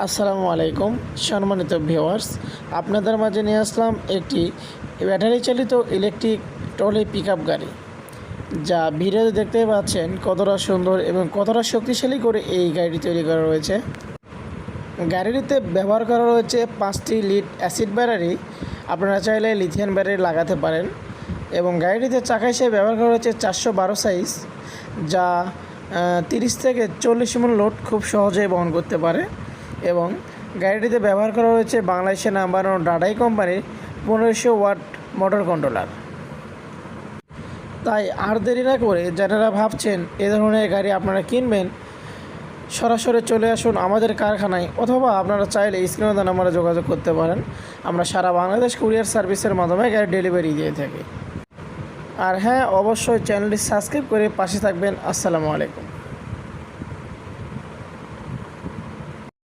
আসসালামু আলাইকুম সম্মানিত ভিউয়ার্স, আপনাদের মাঝে নিয়ে আসলাম একটি ব্যাটারি চালিত ইলেকট্রিক ট্রলি পিকআপ গাড়ি, যা ভিডিওতে দেখতে পাচ্ছেন কতটা সুন্দর এবং কতটা শক্তিশালী করে এই গাড়িটি তৈরি করা রয়েছে। গাড়িটিতে ব্যবহার করা রয়েছে 5টি লিড অ্যাসিড ব্যাটারি। আপনারা চাইলে লিথিয়াম ব্যাটারি লাগাতে পারেন। এবং গাড়িটিতে চাকা হিসেবে ব্যবহার করা হয়েছে 412 সাইজ, যা 30 থেকে 40 মণ লোড খুব সহজেই বহন করতে পারে। এবং গাড়িটিতে ব্যবহার করা হয়েছে বাংলাদেশে নাম্বার 1 ডাডাই কোম্পানির 1500 ওয়াট মোটর কন্ট্রোলার। তাই আর দেরি না করে যারা ভাবছেন এ ধরনের গাড়ি আপনারা কিনবেন, সরাসরি চলে আসুন আমাদের কারখানায়, অথবা আপনারা চাইলে স্ক্রিনে দেওয়া নাম্বারে যোগাযোগ করতে পারেন। আমরা সারা বাংলাদেশ কুরিয়ার সার্ভিসের মাধ্যমে গাড়ি ডেলিভারি দিয়ে থাকি। আর হ্যাঁ, অবশ্যই চ্যানেলটি সাবস্ক্রাইব করে পাশে থাকবেন। আসসালামু আলাইকুম।